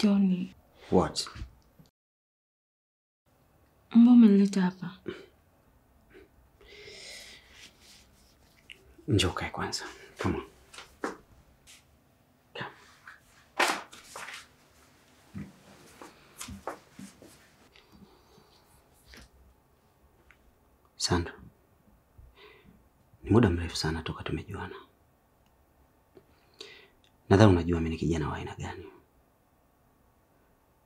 Johnny. What? Mbona umenileta hapa? Njoo kae kwanza. Come on. Come. Sandra. Ni muda mrefu sana toka tumejuana. Nadhani unajua mimi ni kijana wa aina gani.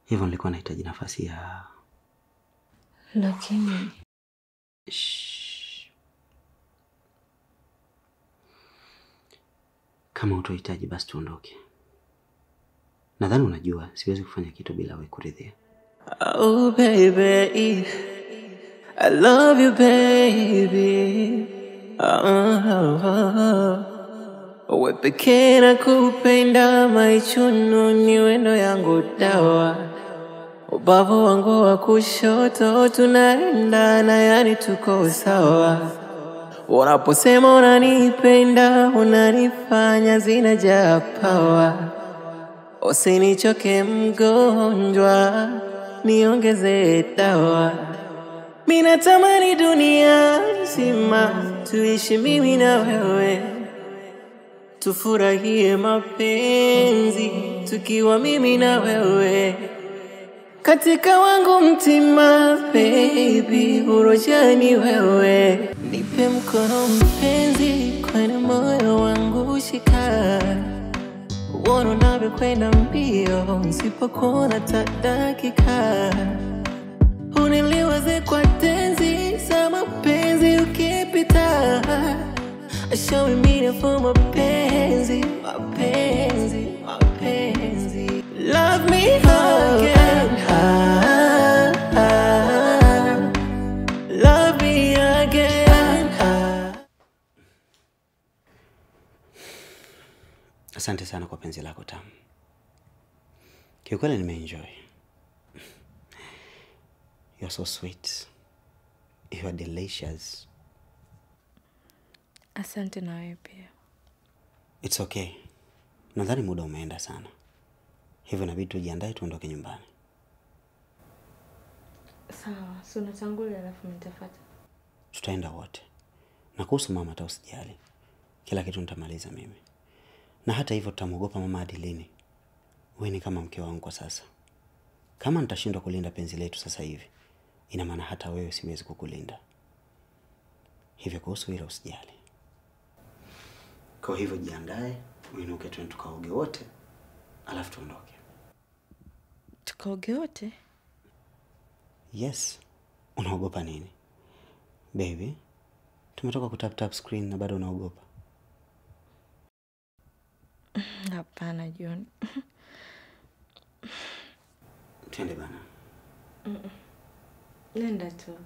Hivyo nilikuwa nahitaji nafasi ya Lakini kama utohitaji basi tuondoke. Nadhani unajua siwezi kufanya kitu bila wewe kuridhia. Oh baby, I love you baby. Wewe pekee nakupenda, maichuno ni wendo yangu dawa. Ubavu wangu wa kushoto tunaendana, yani tuko sawa. Unaposema unanipenda, unanifanya zinajaa power. Usinichoke mgonjwa, niongeze dawa. Mimi natamani dunia nzima tuishi mimi na wewe, tufurahie mapenzi tukiwa mimi na wewe. Katika wangu mtima baby, urojani wewe. Nipe mkono mpenzi, kwenye moyo wangu shika. Uone unavyokwenda mbio, nisipokuona dakika. Uniliwaze kwa tenzi za mapenzi ukipita. Show me meaning for mapenzi, mapenzi, mapenzi. Love me again, love me again. Asante sana kwa penzi lako tamu. Kiukweli nimeenjoy. You're so sweet. You are delicious. asante na wewe pia. It's okay. Nadhani muda umeenda sana. Hivyo inabidi tujiandae tuondoke nyumbani. Sawa, si unatangulia alafu nitafuata. Tutaenda wote. Na kuhusu mama hata usijali. Kila kitu nitamaliza mimi. Na hata hivyo tutamuogopa mama hadi lini? Wewe ni kama mke wangu kwa sasa. Kama nitashindwa kulinda penzi letu sasa hivi, ina maana hata wewe siwezi kukulinda. Hivyo kuhusu hilo usijali. Kwa hivyo jiandae, uinuke twende tukaoge wote, alafu tuondoke. Tukaoge wote? Yes. Unaogopa nini? Baby, tumetoka kutap screen na bado unaogopa? Hapana John. Twende bana. Nenda tu.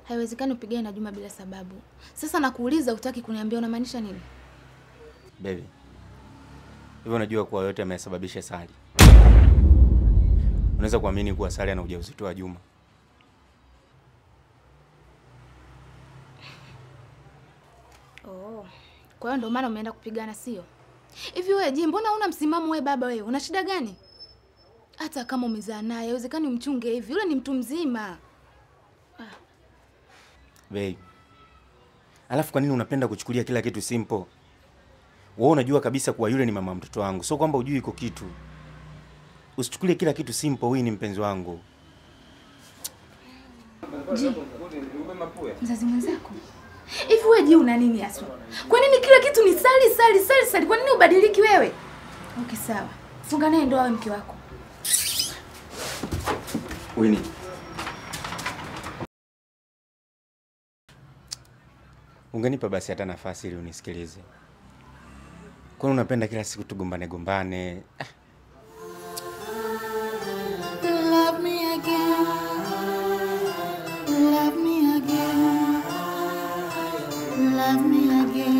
Haiwezekani upigane na Juma bila sababu. Sasa nakuuliza, utaki kuniambia unamaanisha nini? Baby, hivyo unajua kuwa yote yamesababisha Sali. Unaweza kuamini kuwa Sali ana ujauzito wa Juma? Oh. Kwa hiyo ndio maana umeenda kupigana sio? Hivi wewe je, mbona huna msimamo wewe baba wewe? Una shida gani? Hata kama umezaa naye, haiwezekani umchunge hivi. Yule ni mtu mzima. Baby, alafu kwa nini unapenda kuchukulia kila kitu simple? Wewe unajua kabisa kuwa yule ni mama mtoto wangu. Sio kwamba hujui iko kitu. Usichukulie kila kitu simple, huyu ni mpenzi wangu. Mzazi mwenzako. Hivi wewe je, una nini hasa? Kwa nini kila kitu ni sali? Kwa nini ubadiliki wewe? Okay sawa. Funga naye ndoa mke wako. Wewe ungenipa basi hata nafasi ili unisikilize. Kwa nini unapenda kila siku tugombane? Love me again. Love me again. Love me again.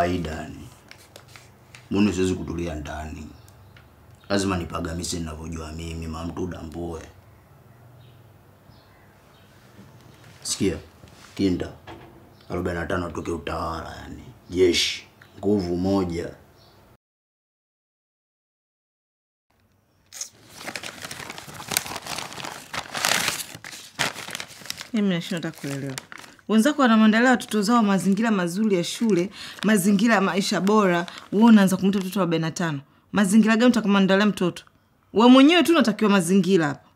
kawaida yani. Mbona siwezi kutulia ndani? Lazima nipagamise ninavyojua mimi, mama mtu udambue. Sikia, Kinda. 45 toke utawala yani. Jeshi, nguvu moja. Mimi nashinda kuelewa. Wenzako wanaendelea watoto zao mazingira mazuri ya shule, mazingira ya maisha bora, wewe unaanza kumta mtoto wa 45. Mazingira gani utakamwandalia mtoto? Wewe mwenyewe tu unatakiwa mazingira hapa.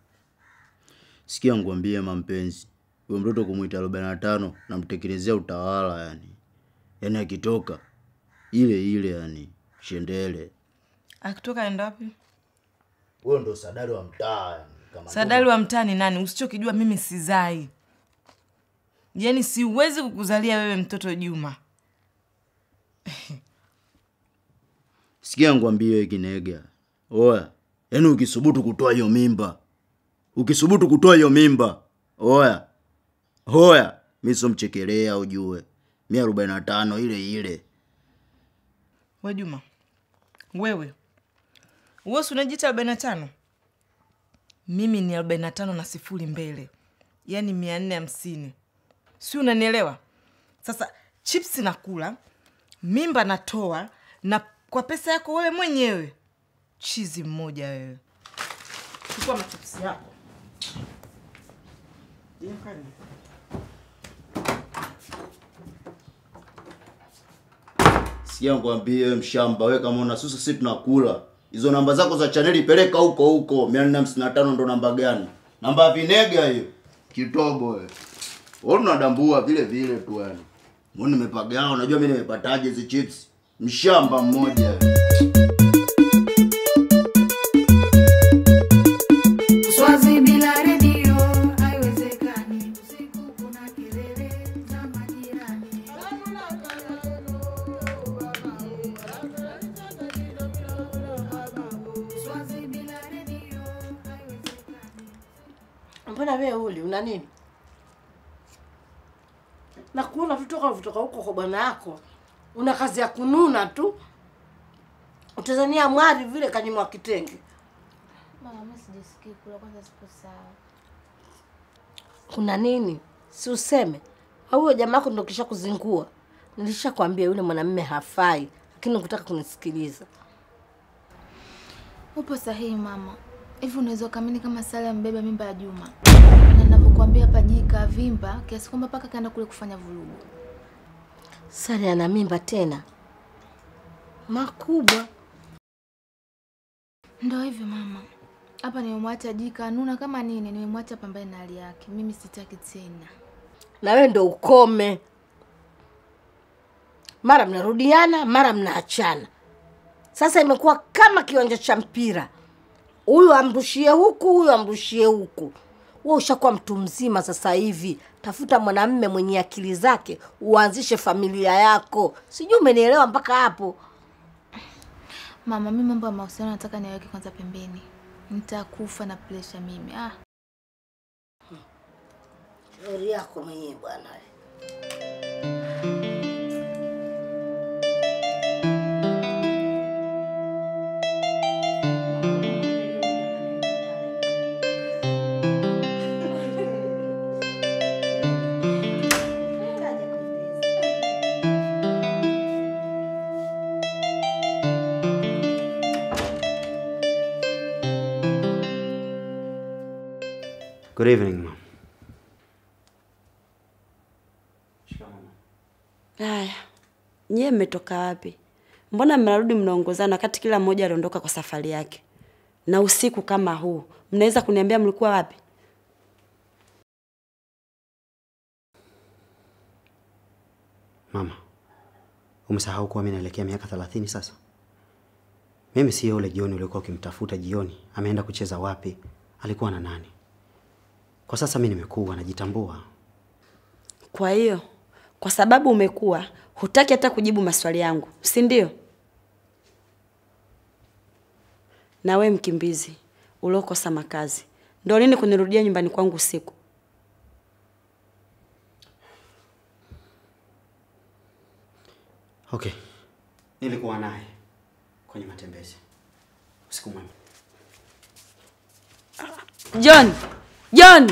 Sikia ngwambie mampenzi. Wewe mtoto kumuita 45 na mtekelezea utawala yani. Yaani akitoka ile yani shendele. Akitoka aenda wapi? Wewe ndo sadari wa mtaa yani. Sadari wa mtaa ni nani? Usichokijua mimi sizai. Yaani siwezi kukuzalia wewe mtoto Juma. Sikia ngwambie Kinega. Oya, yaani ukisubutu kutoa hiyo mimba. Ukisubutu kutoa hiyo mimba. Oya. Oya, mimi sio mchekelea ujue. 145 ile. Wewe Juma. Wewe unajiita 45? Mimi ni 45 na 0 mbele. Yaani 450. Si unanielewa? Sasa chips nakula, mimba natoa na kwa pesa yako wewe mwenyewe. Chizi mmoja wewe. Chukua machips yako. Yakani. Sikia ngwambie mshamba, wewe kama una susu sisi tunakula. Hizo namba zako za channel peleka huko 455 ndo namba gani? Namba ya Vinega hiyo. Kitobo wewe. Wewe unadambua vile tu yani. Mbona nimepagao, unajua mimi nimepataje hizo chips? Mshamba mmoja. Swazi bila redio haiwezekani. Usiku kuna kelele za majirani. Swazi bila redio haiwezekani. Mbona wewe uli una nini? Na kuona kutoka huko kwa bwana yako. Una kazi ya kununa tu. Utazania mwari vile kanyimwa kitenge. Mama, mimi sijisikii kula, kwanza sipo sawa. Kuna nini? Si useme. Au huyo jamaa yako ndio kisha kuzingua. Nilishakwambia yule mwanamume hafai, lakini unataka kunisikiliza. Upo sahihi mama. Hivi unaweza kuamini kama Sala mbeba mimba ya Juma? Na ninapokuambia hapa jika vimba kiasi kwamba paka kaenda kule kufanya vurugu. Sala ana mimba tena. Makubwa. Ndio hivyo mama. Hapa nimemwacha jika nuna kama nini, nimemwacha pambane na hali yake. Mimi sitaki tena. Na wewe ndio ukome. Mara mnarudiana, mara mnaachana. Sasa imekuwa kama kiwanja cha mpira. Huyu amrushie huku, huyu amrushie huku. Wewe ushakuwa mtu mzima sasa hivi. Tafuta mwanamume mwenye akili zake, uanzishe familia yako. Sijui umenielewa mpaka hapo. Mama, mimi mambo ya mahusiano nataka niweke kwanza pembeni. Nitakufa na pressure mimi. Shauri yako mwenyewe bwana. Good evening, ma'am. Haya. Nyie mmetoka wapi? Mbona mnarudi mnaongozana kati kila mmoja aliondoka kwa safari yake? Na usiku kama huu, mnaweza kuniambia mlikuwa wapi? Mama, umesahau kuwa mimi naelekea miaka 30 sasa? Mimi si yule jioni uliokuwa ukimtafuta jioni. Ameenda kucheza wapi? Alikuwa na nani? Kwa sasa mimi nimekuwa najitambua. Kwa hiyo, kwa sababu umekuwa, hutaki hata kujibu maswali yangu, si ndio? Na we mkimbizi, uliokosa makazi. Ndio lini kunirudia nyumbani kwangu usiku? Okay, Nilikuwa naye kwenye matembezi. Usiku mwema. John!